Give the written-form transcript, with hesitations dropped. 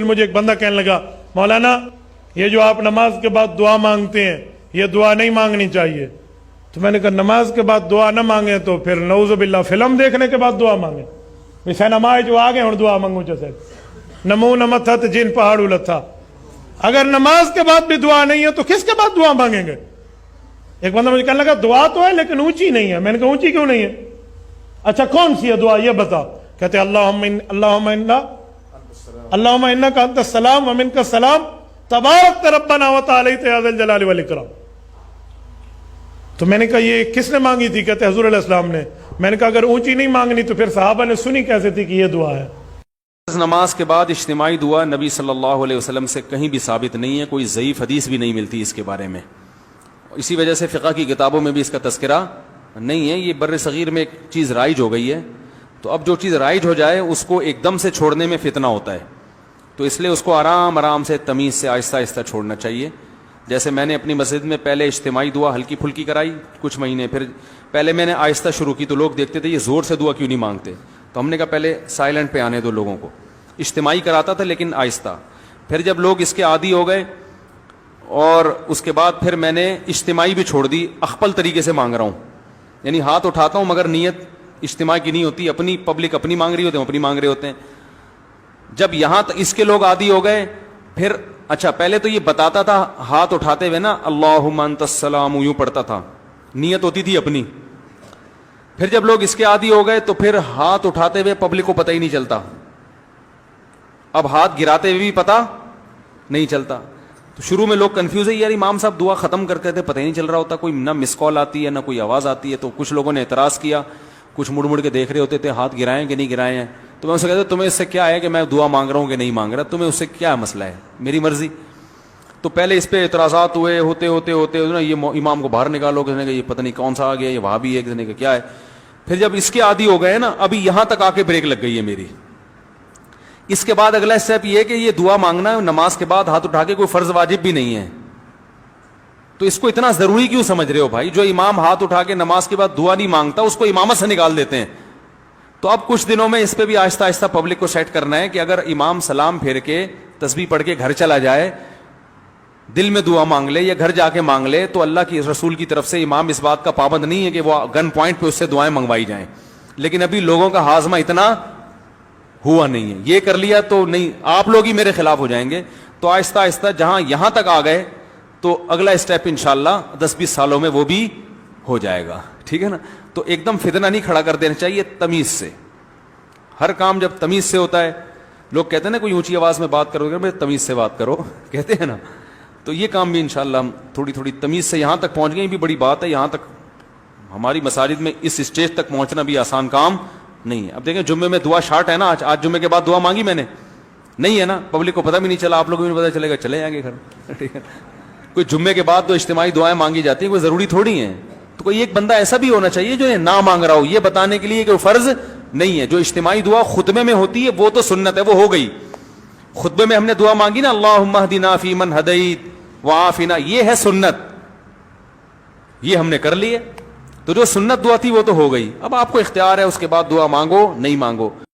مجھے ایک بندہ کہنے لگا مولانا یہ جو آپ نماز کے بعد دعا مانگتے ہیں یہ دعا نہیں مانگنی چاہیے. تو میں نے کہا نماز کے بعد دعا نہ مانگیں تو پھر نعوذ باللہ فلم دیکھنے کے بعد دعا مانگیں. سینما جو آگے اور دعا مانگو چاہے نمو نمت تھا جن پہاڑ تھا. اگر نماز کے بعد بھی دعا نہیں ہے تو کس کے بعد دعا مانگیں گے؟ ایک بندہ مجھے کہنے لگا دعا تو ہے لیکن اونچی نہیں ہے. میں نے کہا اونچی کیوں نہیں ہے؟ اچھا کون سی ہے دعا یہ بتا. کہتے اللہم انک انت السلام و منک السلام تبارک ربنا و تعالیت یا ذا الجلال والاکرام. تو میں نے کہا یہ کس نے مانگی تھی؟ کہتے حضور علیہ السلام نے. میں نے کہا اگر اونچی نہیں مانگنی تو پھر صحابہ نے سنی کیسے تھی کہ یہ دعا ہے؟ نماز کے بعد اجتماعی دعا نبی صلی اللہ علیہ وسلم سے کہیں بھی ثابت نہیں ہے، کوئی ضعیف حدیث بھی نہیں ملتی اس کے بارے میں. اسی وجہ سے فقہ کی کتابوں میں بھی اس کا تذکرہ نہیں ہے. یہ بر صغیر میں ایک چیز رائج ہو گئی ہے، تو اب جو چیز رائج ہو جائے اس کو ایک دم سے چھوڑنے میں فتنہ ہوتا ہے. تو اس لیے اس کو آرام آرام سے تمیز سے آہستہ آہستہ چھوڑنا چاہیے. جیسے میں نے اپنی مسجد میں پہلے اجتماعی دعا ہلکی پھلکی کرائی کچھ مہینے، پھر پہلے میں نے آہستہ شروع کی تو لوگ دیکھتے تھے یہ زور سے دعا کیوں نہیں مانگتے، تو ہم نے کہا پہلے سائلنٹ پہ آنے دو لوگوں کو. اجتماعی کراتا تھا لیکن آہستہ. پھر جب لوگ اس کے عادی ہو گئے اور اس کے بعد پھر میں نے اجتماعی بھی چھوڑ دی. اخپل طریقے سے مانگ رہا ہوں، یعنی ہاتھ اٹھاتا ہوں مگر نیت اجتماع کی نہیں ہوتی، اپنی پبلک اپنی مانگ رہی ہوتے ہیں، اپنی مانگ رہے ہوتے ہیں. جب یہاں تک اس کے لوگ عادی ہو گئے پھر اچھا پہلے تو یہ بتاتا تھا ہاتھ اٹھاتے ہوئے نا اللہم انت السلام یوں پڑھتا تھا، نیت ہوتی تھی اپنی. پھر جب لوگ اس کے عادی ہو گئے تو پھر ہاتھ اٹھاتے ہوئے پبلک کو پتہ ہی نہیں چلتا، اب ہاتھ گراتے ہوئے بھی پتہ نہیں چلتا. تو شروع میں لوگ کنفیوز ہے یار امام صاحب دعا ختم کرتے تھے پتہ ہی نہیں چل رہا ہوتا، کوئی نہ مس کال آتی ہے نہ کوئی آواز آتی ہے. تو کچھ لوگوں نے اعتراض کیا، کچھ مڑ مڑ کے دیکھ رہے ہوتے تھے ہاتھ گرائے کہ نہیں گرائے ہیں. تو میں اسے کہتا تمہیں اس سے کیا ہے کہ میں دعا مانگ رہا ہوں کہ نہیں مانگ رہا، تمہیں اس سے کیا مسئلہ ہے، میری مرضی. تو پہلے اس پہ اعتراضات ہوئے ہوتے ہوتے ہوتے یہ امام کو باہر نکالو، کسی نے کہا یہ پتہ نہیں کون سا آ گیا، یہ وہاں بھی ہے، کسی نے کہا کیا ہے. پھر جب اس کے عادی ہو گئے نا ابھی یہاں تک آ کے بریک لگ گئی ہے میری. اس کے بعد اگلا اسٹیپ یہ ہے کہ یہ دعا مانگنا نماز کے بعد ہاتھ اٹھا کے کوئی فرض واجب بھی نہیں ہے. تو اس کو اتنا ضروری کیوں سمجھ رہے ہو بھائی؟ جو امام ہاتھ اٹھا کے نماز کے بعد دعا نہیں مانگتا اس کو امامت سے نکال دیتے ہیں. تو اب کچھ دنوں میں اس پہ بھی آہستہ آہستہ پبلک کو سیٹ کرنا ہے کہ اگر امام سلام پھیر کے تسبیح پڑھ کے گھر چلا جائے، دل میں دعا مانگ لے یا گھر جا کے مانگ لے، تو اللہ کی رسول کی طرف سے امام اس بات کا پابند نہیں ہے کہ وہ گن پوائنٹ پہ اس سے دعائیں منگوائی جائیں. لیکن ابھی لوگوں کا ہاضمہ اتنا ہوا نہیں ہے، یہ کر لیا تو نہیں آپ لوگ ہی میرے خلاف ہو جائیں گے. تو آہستہ آہستہ جہاں یہاں تک آ گئے تو اگلا اسٹیپ انشاءاللہ 10-20 سالوں میں وہ بھی ہو جائے گا. ٹھیک ہے نا؟ تو ایک دم فتنہ نہیں کھڑا کر دینا چاہیے، تمیز سے. ہر کام جب تمیز سے ہوتا ہے، لوگ کہتے ہیں نا کوئی اونچی آواز میں بات کرو گے تمیز سے بات کرو کہتے ہیں نا، تو یہ کام بھی انشاءاللہ ہم تھوڑی تھوڑی تمیز سے یہاں تک پہنچ گئے. یہ بھی بڑی بات ہے، یہاں تک ہماری مساجد میں اس اسٹیج تک پہنچنا بھی آسان کام نہیں ہے. اب دیکھیں جمعے میں دعا شارٹ ہے نا، آج جمعے کے بعد دعا مانگی میں نے نہیں ہے نا، پبلک کو پتہ بھی نہیں چلا، آپ لوگوں کو بھی پتہ چلے گا، چلے جائیں گے گھر. ٹھیک ہے، کوئی جمعے کے بعد تو اجتماعی دعائیں مانگی جاتی ہیں، کوئی ضروری تھوڑی ہیں. تو کوئی ایک بندہ ایسا بھی ہونا چاہیے جو نہ مانگ رہا ہو، یہ بتانے کے لیے کہ وہ فرض نہیں ہے. جو اجتماعی دعا خطبے میں ہوتی ہے وہ تو سنت ہے، وہ ہو گئی. خطبے میں ہم نے دعا مانگی نا اللہم اہدنا فیمن ہدیت وعافنا، یہ ہے سنت، یہ ہم نے کر لی ہے. تو جو سنت دعا تھی وہ تو ہو گئی. اب آپ کو اختیار ہے اس کے بعد دعا مانگو نہیں مانگو.